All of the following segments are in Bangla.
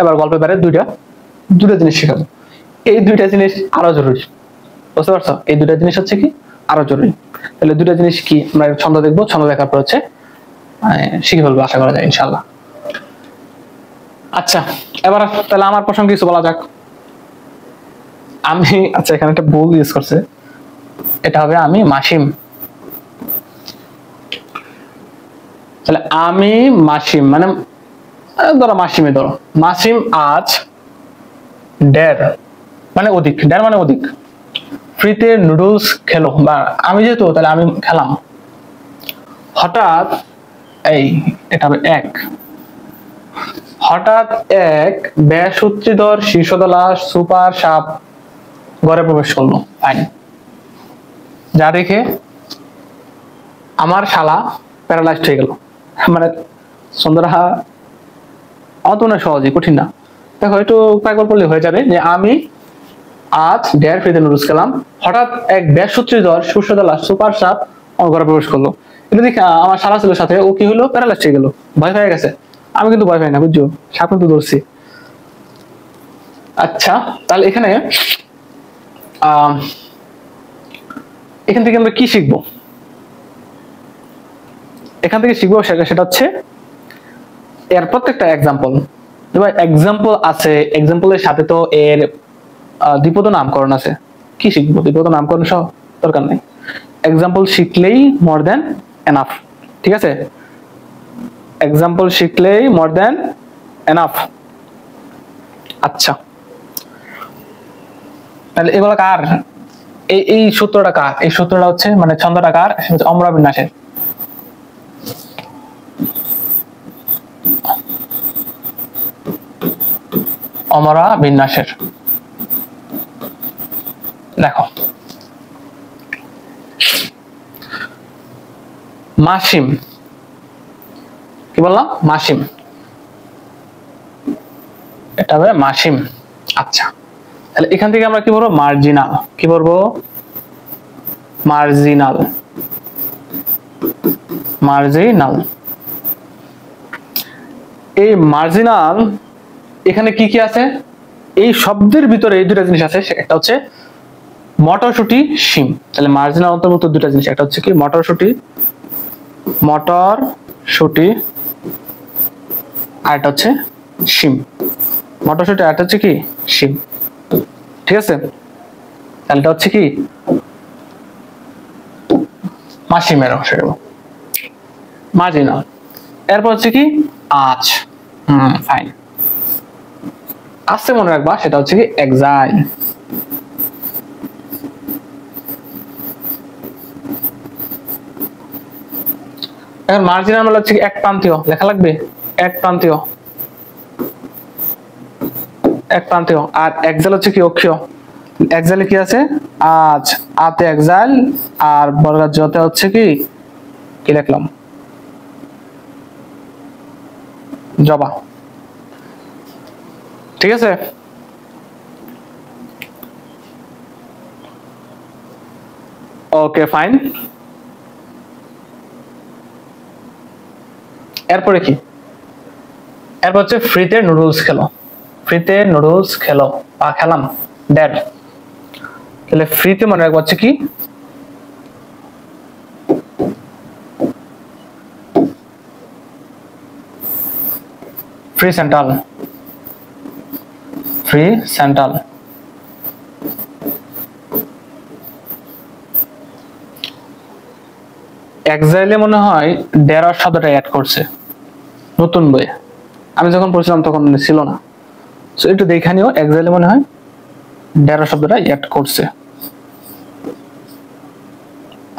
এবার গল্পের বাইরে দুইটা জিনিস শেখাবো। এই দুইটা জিনিস আরো জরুরি, বুঝতে পারছো? এই দুইটা জিনিস হচ্ছে কি আরো জরুরি। তাহলে দুইটা জিনিস কি, আমরা ছন্দ দেখবো, ছন্দ দেখার পর হচ্ছে শিখে ফেলবো আশা করা যায় ইনশাল্লাহ। আচ্ছা, এবার তাহলে আমার প্রসঙ্গে কিছু বলা যাক। আমি, আচ্ছা এখানে একটা ভুল ইউজ করছে, এটা হবে আমি মাসিম। তাহলে আমি মাসিম মানে ধরো মাসিমে, ধরো মাসিম আজ দেড় মানে অধিক, দেড় মানে অধিক, ফ্রিতে নুডলস খেলো, বা আমি যেহেতু তাহলে আমি খেলাম। হঠাৎ এই এটা হবে এক, হঠাৎ এক বেসূত্রধর শীর্ষতলা সুপার সাপ ঘরে প্রবেশ করলো। ফাইন, যা দেখে আমার শালা প্যারালাইজড হয়ে গেল। মানে সন্ধ্যারা অত না সহজে, কঠিন না। দেখো একটু কয়েকবার পড়লে হয়ে যাবে যে আমি আজ ডেয়ার ফ্রিতে নুডলস খেলাম, হঠাৎ এক বেসূত্রধর শীর্ষতলা সুপার সাপ আমার ঘরে প্রবেশ করলো। এটা দেখে আমার শালা ছিল সাথে, ও কি হলো, প্যারালাইজড হয়ে গেল, ভয় পেয়ে গেছে। আমি কিন্তু ভয় পাই না, বুঝছো, সাপ কিন্তু ধরছি। আচ্ছা, তাহলে এখানে এখান থেকে আমরা কি শিখবো? এখান থেকে শিখবো সেটা হচ্ছে এর প্রত্যেকটা এক্সাম্পল। এক্সাম্পল আছে, এক্সাম্পলের সাথে তো এর দ্বিপদ নামকরণ আছে। কি শিখবো? দ্বিপদ নামকরণ সহ দরকার নেই, এক্সাম্পল শিখলেই মোর দেন এনাফ। ঠিক আছে, এক্সাম্পল শিখলেই মোর দেন এনাফ। আচ্ছা, তাহলে এগুলো কার, এই সূত্রটা কার? এই সূত্রটা হচ্ছে মানে ছন্দটা কার? অমরা বিন্যাসের। অমরা বিন্যাসের। দেখো মাসিম, কি বললাম? মাসিম, এটা হবে মাসিম। আচ্ছা, তাহলে এখান থেকে আমরা কি বলবো? মার্জিনাল। কি বলবো? Marginal, marginal. এই মার্জিনাল এখানে কি কি আছে? এই শব্দের ভিতরে এই দুটা জিনিস আছে, একটা হচ্ছে মটরশুটি, শিম। তাহলে মার্জিনাল অন্তর্ভুক্ত দুটা জিনিস, একটা হচ্ছে কি মটরশুটি, মটরশুটি, আর একটা হচ্ছে শিম। মটরশুটি আর একটা হচ্ছে কি শিম। ঠিক আছে, তাহলে এটা হচ্ছে কি মাসিমের অংশ, মার্জিনাল। এরপর হচ্ছে কি আজ, ফাইন। আসছে মনে রাখবা, সেটা হচ্ছে কি এক্সাইল। এখন মার্জিনাল মানে হচ্ছে কি এক প্রান্তীয়, লেখা লাগবে এক প্রান্তীয়, এক প্রান্তীয়। আর এক্সাইল হচ্ছে কি অক্ষীয়। এক্সাইলে কি আছে? আজ, আতে এক্সাইল, আর বর্গার জতে হচ্ছে কি কি লিখলাম? জবা। ঠিক আছে, ওকে ফাইন। এরপরে কি? এরপর হচ্ছে ফ্রিতে নুডলস খেলো, ফ্রিতে নুডলস খেলো বা খেলাম, ড্যাড। তাহলে ফ্রিতে মনে রাখবো হচ্ছে কি ফ্রি সেন্ট্রাল, ফ্রি সেন্ট্রাল। এক্সাইলে মনে হয় ডেরার শব্দটা অ্যাড করছে নতুন বইয়ে, আমি যখন পড়ছিলাম তখন ছিল না। সো একটু দেখে নিও, এক্সাইলে মনে হয় ডেরা শব্দটা অ্যাড করছে।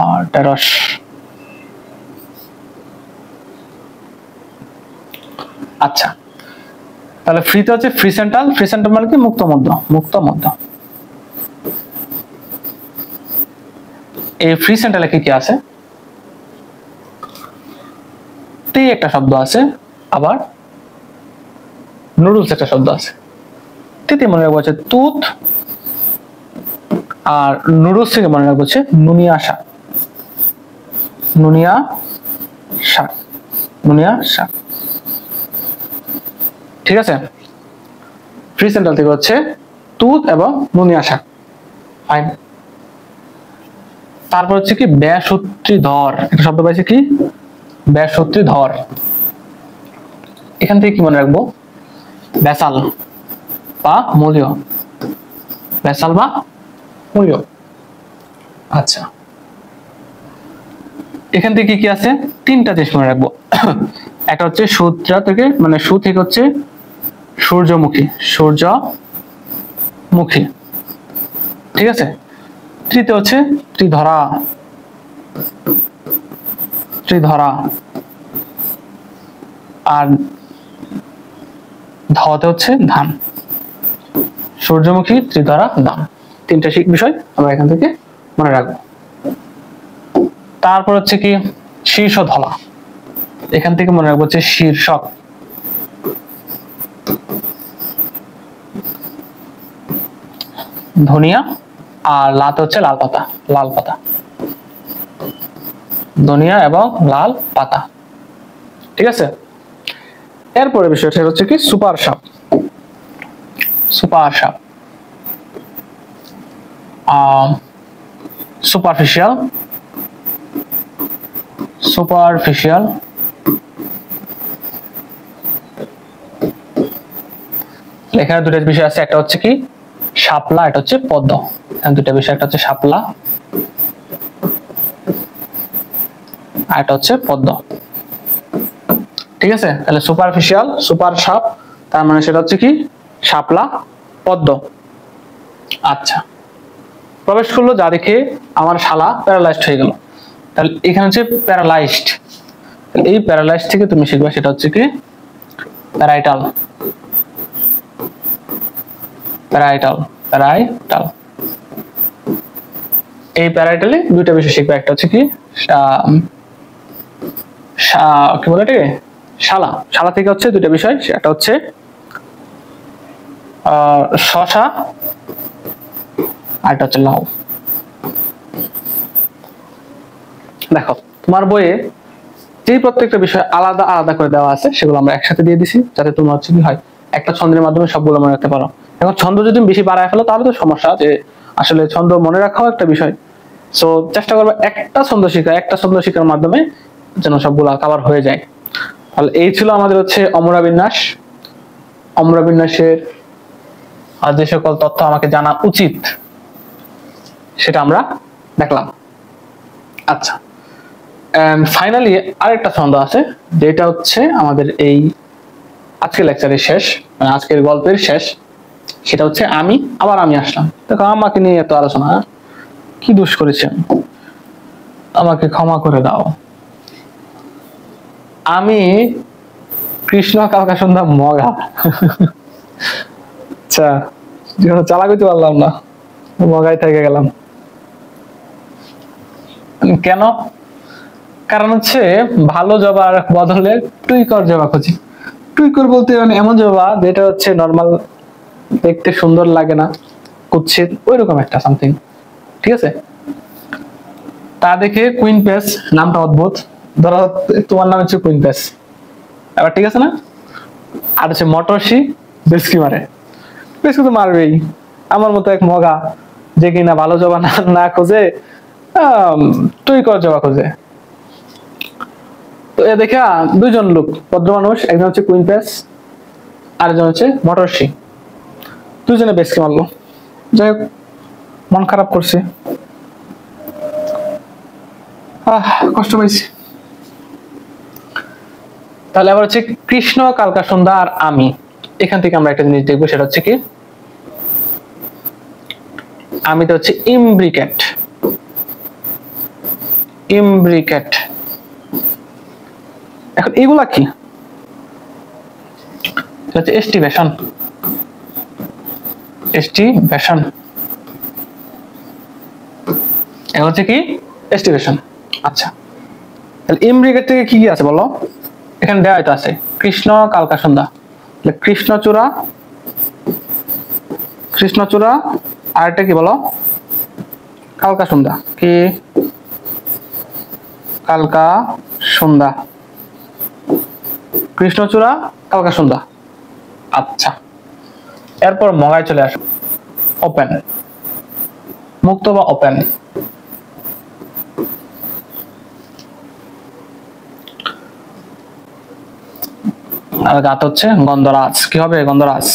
আর ডেরাস, আচ্ছা তাহলে ফ্রিতে হচ্ছে ফ্রি সেন্ট্রাল, ফ্রি সেন্ট্রাল মানে কি মুক্ত মধ্য, মুক্ত মধ্য। এই ফ্রি সেন্ট্রালে কি কি আছে? তে একটা শব্দ আছে, আবার নুডলস একটা শব্দ আছে। তেতে মনে রাখবো হচ্ছে তুত, আর নুডলস থেকে মনে রাখবো হচ্ছে নুনিয়া শাক, নুনিয়া শাক, নুনিয়া শাক। ঠিক আছে, ফ্রি সেন্ট্রাল থেকে হচ্ছে তুত এবং নুনিয়া শাক। ফাইন। তারপর হচ্ছে কি ব্যাসূত্রীধর, একটা শব্দ পাইছে কি ব্যাসূত্রীধর। এখান থেকে কি মনে রাখবো, ব্যাসাল বা মূলীয়, ব্যাসাল বা মূলীয়। আচ্ছা, এখান থেকে কি আছে, তিনটা জিনিস মনে রাখবো। একটা হচ্ছে সূত্রা থেকে, মানে সু থেকে হচ্ছে সূর্যমুখী, সূর্যমুখী, ঠিক আছে। তৃতীয় হচ্ছে ত্রিধরা, ত্রিধরা। আর ধতে হচ্ছে ধান, সূর্যমুখী, ত্রিধরা, ধান। তিনটা বিষয় আমরা এখান থেকে মনে রাখবো। তারপর হচ্ছে কি শীর্ষধলা, এখান থেকে মনে রাখবো হচ্ছে শীর্ষক। ধনিয়া, আর লাতে হচ্ছে লাল পাতা, লাল পাতা, ধনিয়া এবং লাল পাতা, ঠিক আছে। এরপরে বিষয়টা হচ্ছে কি সুপার সাপ, সুপার সাপ, সুপারফিশিয়াল, সুপারফিশিয়াল, এখানে দুটো বিষয় আছে, একটা হচ্ছে কি শাপলা, এটা হচ্ছে পদ্ম। দুটা বিষয়, একটা হচ্ছে শাপলা আর এটা হচ্ছে পদ্ম, ঠিক আছে। তাহলে সুপারফিশিয়াল, সুপার সাপ, তার মানে সেটা হচ্ছে কি শাপলা, পদ্ম। আচ্ছা, প্রবেশ করলো যা দেখে আমার শালা প্যারালাইজড হয়ে গেল। তাহলে এখানে হচ্ছে প্যারালাইজড, এই প্যারালাইজড থেকে তুমি শিখবে সেটা হচ্ছে কি প্যারাইটাল, প্যারাইটাল, প্যারাইটাল। এই প্যারাইটালে দুইটা বিষয় শিখবে, একটা হচ্ছে কি কি বলে এটাকে শালা, শালা থেকে হচ্ছে দুইটা বিষয়, একটা হচ্ছে শশা আর একটা হচ্ছে লাউ। দেখো তোমার বইয়ে যেই প্রত্যেকটা বিষয় আলাদা আলাদা করে দেওয়া আছে সেগুলো আমরা একসাথে দিয়ে দিছি, যাতে তোমার হচ্ছে কি হয় একটা ছন্দের মাধ্যমে সবগুলো মনে রাখতে পারো। এখন ছন্দ যদি তুমি বেশি বাড়ায় ফেলো তাহলে তো সমস্যা, যে আসলে ছন্দ মনে রাখাও একটা বিষয়। সো চেষ্টা করবে একটা ছন্দ শেখা, একটা ছন্দ শেখার মাধ্যমে যেন সবগুলো কভার হয়ে যায়। তাহলে এই ছিল আমাদের হচ্ছে অমরা বিন্যাস। অমরা বিন্যাসের আর যে সকল তথ্য আমাকে জানা উচিত সেটা আমরা দেখলাম। আচ্ছা, ফাইনালি আরেকটা ছন্দ আছে, যেটা হচ্ছে আমাদের এই আজকের লেকচারের শেষ, মানে আজকের গল্পের শেষ। সেটা হচ্ছে আমি, আবার আমি আসলাম। দেখো আমাকে নিয়ে এত আলোচনা, কি দোষ করেছেন, আমাকে ক্ষমা করে দাও। আমি কৃষ্ণ কালকা সন্ধ্যা মগা। আচ্ছা, চালাক হইতে পারলাম না, মগাই থেকে গেলাম। কেন? কারণ হচ্ছে ভালো জবার বদলে টুইকর জবা খুঁজি। টুইকর বলতে মানে এমন জবা যেটা হচ্ছে নর্মাল, দেখতে সুন্দর লাগে না, কুৎসিত, ওইরকম একটা সামথিং, ঠিক আছে। তা দেখে কুইন পেস নামটা অদ্ভুত, ধরো তোমার নাম হচ্ছে কুইন পেস, এবার ঠিক আছে না। আর হচ্ছে মটরশি, বেসকি মারে, বেসকি তো মারবেই। আমার মতো এক মগা যে কিনা ভালো জবা না খোঁজে, টুইকর জবা খোঁজে। তো এ দেখা দুইজন লোক, ভদ্র মানুষ, একজন হচ্ছে কুইন পেস আর একজন হচ্ছে মটরশি, দুজনে বেসকি মারলো। যাই হোক, মন খারাপ করছে, কষ্ট পাইছি। তাহলে আবার হচ্ছে কৃষ্ণ কালকা সন্ধ্যা আর আমি, এখান থেকে আমরা একটা জিনিস দেখবো, সেটা হচ্ছে কি আমিতে হচ্ছে ইমব্রিকেট, ইমব্রিকেট। এখন এগুলা কি, হচ্ছে এস্টিভেশন, এস্টিভেশন, এখন হচ্ছে কি এস্টিভেশন। আচ্ছা, তাহলে ইমব্রিকেট থেকে কি কি আছে বলো, এখানে দেওয়া হয়তো আছে কৃষ্ণ কালকা সন্ধ্যা, কৃষ্ণচূড়া, কৃষ্ণচূড়া, আর একটা কি বলো কালকা সন্ধ্যা, কি কালকা সন্ধ্যা, কৃষ্ণচূড়া, কালকা সন্ধ্যা। আচ্ছা, এরপর মগায় চলে আসো, ওপেন, মুক্ত বা ওপেন। আর গাত হচ্ছে গন্ধরাজ। কি হবে? গন্ধরাজ।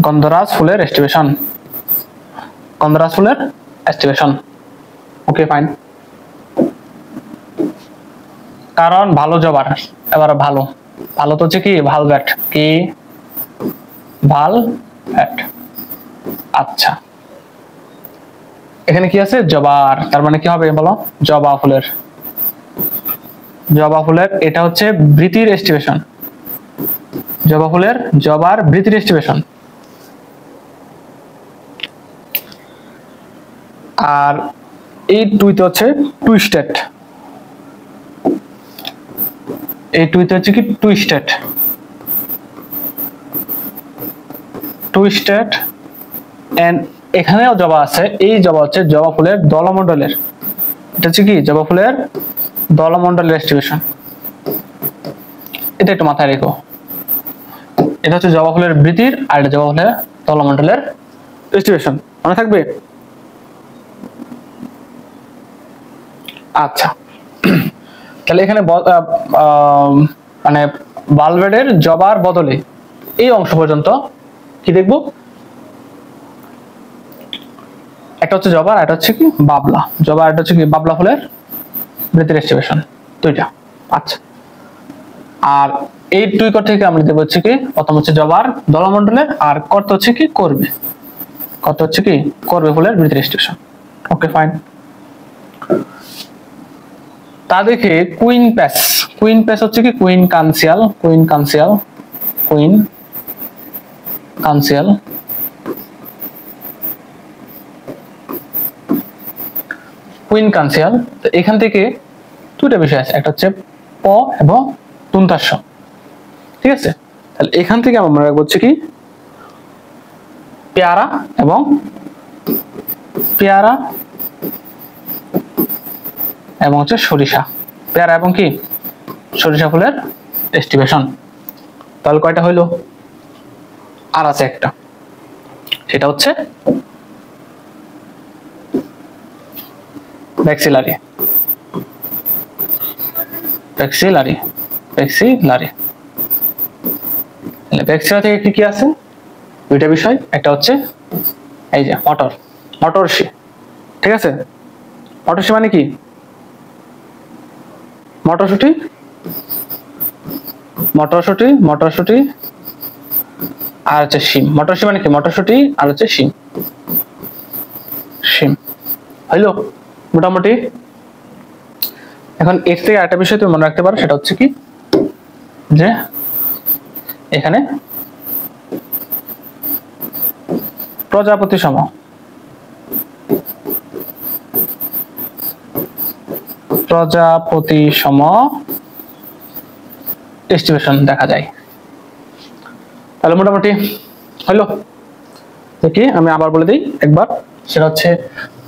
গন্ধরাজ ফুলের এস্টিমেশন, গন্ধরাজ ফুলের এস্টিমেশন। Okay fine. কারণ ভালো জবার, এবার ভালো, ভালো তো হচ্ছে কি ভালভেট, কি ভালভেট। আচ্ছা, এখানে কি আছে? জবার, তার মানে কি হবে বলো? জবা ফুলের, জবা ফুলের এটা হচ্ছে বৃতির এস্টিমেশন, জবা ফুলের জবার বৃতির এস্টিমেশন। আর এই টুইতে হচ্ছে টুইস্টেড, এই টুইতে হচ্ছে কি টুইস্টেড, টুইস্টেড। এন্ড এখানেও জবা আছে, এই জবা হচ্ছে জবা ফুলের দলমণ্ডলের, এটা হচ্ছে কি জবা ফুলের দলমণ্ডলের এস্টিমেশন। এটা একটু মাথায় রেখো, এটা হচ্ছে জবা ফুলের বৃতির আর এটা জবা ফুলের দলমণ্ডলের এস্টিমেশন, মনে থাকবে? আচ্ছা, তাহলে এখানে মানে ভালভেটের জবার বদলে এই অংশ পর্যন্ত কি দেখবো? একটা হচ্ছে জবা, এটা হচ্ছে কি বাবলা, জবা এটা হচ্ছে কি বাবলা ফুলের বৃতির এস্টিমেশন, দুইটা। আচ্ছা, আর এই দুই কর থেকে আমরা দেখবো হচ্ছে কি প্রথম হচ্ছে জবার দলমণ্ডলের, আর কর্ত হচ্ছে কি করবে, কর্ত হচ্ছে কি করবে ফুলের বৃতির এস্টিমেশন। Okay fine. তা দেখে কুইন প্যাস, কুইন প্যাস হচ্ছে কি কুইন কানসিয়াল, কুইন কানসিয়াল, কুইন কানসিয়াল। কুইন কানসিয়াল, তো এখান থেকে দুটো বিষয় আছে, একটা হচ্ছে প এবং তুন্তাস্য, ঠিক আছে? তাহলে এখান থেকে আমরা বলছি কি পেয়ারা এবং পেয়ারা এবং হচ্ছে সরিষা, পেয়ারা এবং কি সরিষা ফুলের এস্টিমেশন। তাহলে কয়টা হইলো? আর আছে একটা, সেটা হচ্ছে ভ্যাক্সিলারি, ভ্যাক্সিলারি, ভ্যাক্সিলারি। ভ্যাক্সিলা থেকে কি কি আছে? দুইটা বিষয়, একটা হচ্ছে এই যে মটর, মটরশি, ঠিক আছে? মটরশি মানে কি? মটরশুটি, মটরশুটি, মটরশুটি আর হচ্ছে শিম। মটরশুটি মানে কি? মটরশুটি আর হচ্ছে শিম, শিম। হইলো মোটামুটি। এখন এর থেকে আরেকটা বিষয় তুমি মনে রাখতে পারো, সেটা হচ্ছে কি যে এখানে প্রজাপতি সম, প্রজাপতি সম এস্টিমেশন দেখা যায়। তাহলে মোটামুটি হইলো। দেখি আমি আবার বলে দিই একবার, সেটা হচ্ছে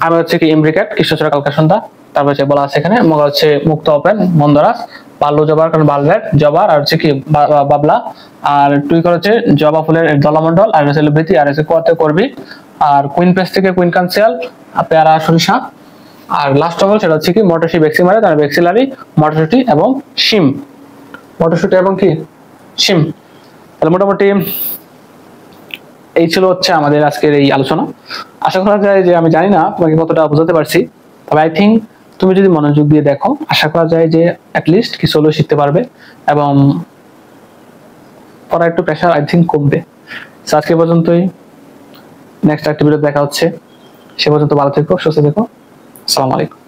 আমি হচ্ছে কি ইমব্রিকেট, কৃষ্ণচূড়া কালকা সন্ধ্যা, তারপর হচ্ছে বলা আছে এখানে মগা হচ্ছে মুক্ত ওপেন, মন্দরাস, বাল্য জবার কারণ বালভেট, জবার আর হচ্ছে কি বাবলা, আর টুই কর হচ্ছে জবা ফুলের দলমণ্ডল, আর হচ্ছে বৃতি, আর হচ্ছে কোয়াতে করবি, আর কুইন পেস থেকে কুইন কানসিয়াল, পেয়ারা সরিষা, আর লাস্ট অফ অল সেটা হচ্ছে কি মটরশুটি ভ্যাক্সিমারে, তার ভ্যাক্সিলারি, মটরশুটি এবং শিম, মটরশুটি এবং কি শিম। তাহলে মোটামুটি এই ছিল হচ্ছে আমাদের আজকের এই আলোচনা। আশা করা যায় যে, আমি জানি না তোমাকে কতটা বোঝাতে পারছি, তবে আই থিঙ্ক তুমি যদি মনোযোগ দিয়ে দেখো, আশা করা যায় যে অ্যাটলিস্ট কিছু হলেও শিখতে পারবে এবং পড়ার একটু প্রেশার আই থিঙ্ক কমবে। আজকে পর্যন্তই, নেক্সট একটা ভিডিও দেখা হচ্ছে, সে পর্যন্ত ভালো থেকো, সুস্থ থেকো, আসসালামু আলাইকুম।